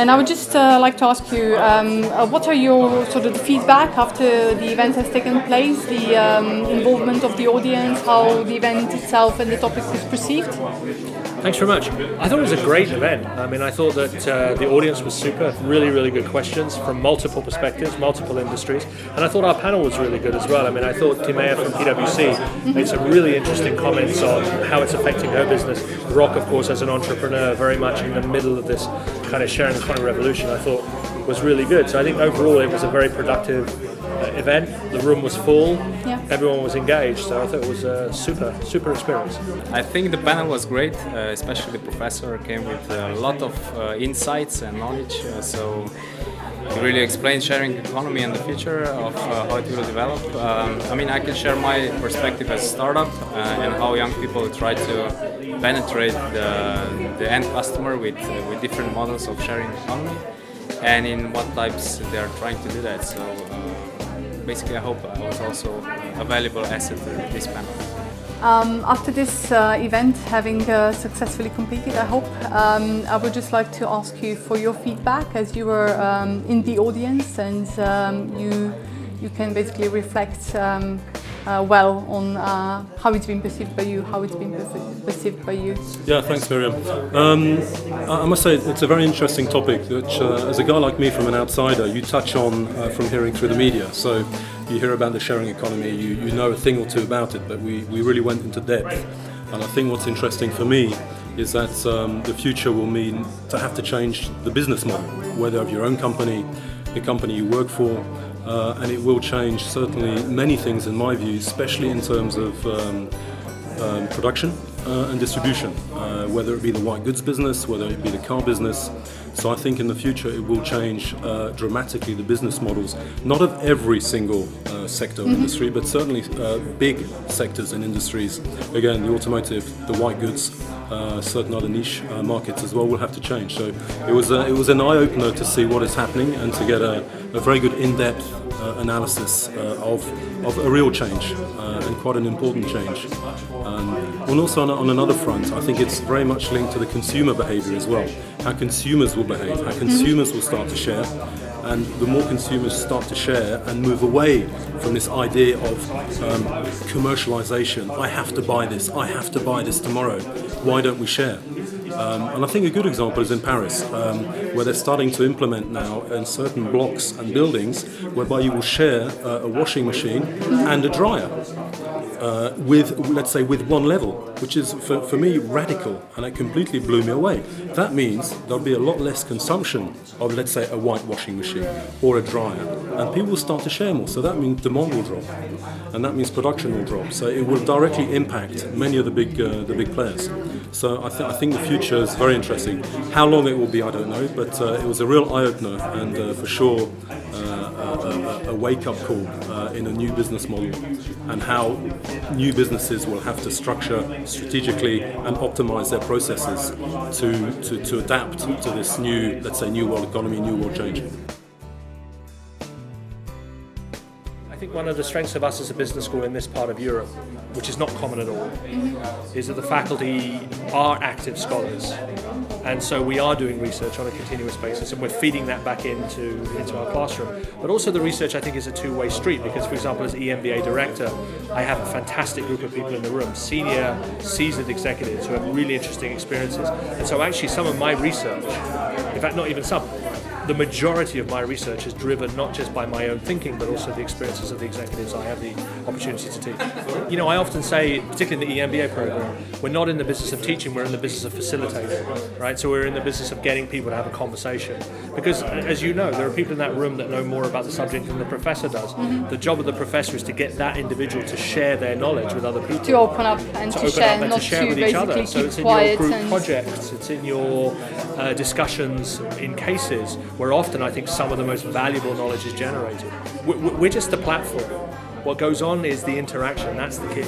And I would just like to ask you, what are your sort of the feedback after the event has taken place, the involvement of the audience, how the event itself and the topic was perceived? Thanks very much. I thought it was a great event. I mean, I thought that the audience was super, really, really good questions from multiple perspectives, multiple industries, and I thought our panel was really good as well. I mean, I thought Timea from PwC made some really interesting comments on how it's affecting her business. Rock, of course, as an entrepreneur, very much in the middle of this kind of sharing economy revolution, I thought was really good. So I think overall it was a very productive event. The room was full, everyone was engaged, so I thought it was a super experience. I think the panel was great, especially the professor came with a lot of insights and knowledge, so he really explained sharing economy and the future of how it will develop. I mean, I can share my perspective as a startup and how young people try to penetrate the end customer with different models of sharing economy and in what types they are trying to do that. So basically, I hope I was also a valuable asset to this panel. After this event having successfully completed, I hope, I would just like to ask you for your feedback as you were in the audience and you can basically reflect well on how it's been perceived by you, how it's been perceived by you. Yeah, thanks Miriam. I must say it's a very interesting topic which as a guy like me from an outsider you touch on from hearing through the media. So you hear about the sharing economy, you know a thing or two about it, but we really went into depth. And I think what's interesting for me is that the future will mean to have to change the business model, whether of your own company, the company you work for, and it will change certainly many things in my view, especially in terms of production and distribution, whether it be the white goods business, whether it be the car business. So I think in the future it will change dramatically the business models, not of every single sector or industry, but certainly big sectors and industries. Again, the automotive, the white goods, certain other niche markets as well will have to change. So it was an eye-opener to see what is happening and to get a very good in-depth analysis of a real change and quite an important change. And also on another front, I think it's very much linked to the consumer behaviour as well. How consumers will behave, how consumers will start to share. And the more consumers start to share and move away from this idea of commercialization, I have to buy this tomorrow, why don't we share? And I think a good example is in Paris, where they're starting to implement now in certain blocks and buildings whereby you will share a washing machine and a dryer with, let's say, with one level, which is for me radical, and it completely blew me away. That means there'll be a lot less consumption of, let's say, a white washing machine or a dryer, and people will start to share more. So that means demand will drop, and that means production will drop. So it will directly impact many of the big players. So I think the future is very interesting. How long it will be, I don't know, but it was a real eye-opener and for sure a wake-up call in a new business model and how new businesses will have to structure strategically and optimize their processes to adapt to this new, let's say, new world economy, new world change. I think one of the strengths of us as a business school in this part of Europe, which is not common at all, is that the faculty are active scholars, and so we are doing research on a continuous basis and we're feeding that back into our classroom. But also the research, I think, is a two-way street because, for example, as EMBA director, I have a fantastic group of people in the room, senior, seasoned executives who have really interesting experiences. And so actually some of my research, in fact not even some, the majority of my research is driven not just by my own thinking, but also the experiences of the executives I have the opportunity to teach. You know, I often say, particularly in the EMBA program, we're not in the business of teaching, we're in the business of facilitating, right? So we're in the business of getting people to have a conversation. Because, as you know, there are people in that room that know more about the subject than the professor does. The job of the professor is to get that individual to share their knowledge with other people. To open up and to share, not to share with each other. So it's in your group projects, it's in your discussions in cases where often I think some of the most valuable knowledge is generated. We're just the platform. What goes on is the interaction, that's the key.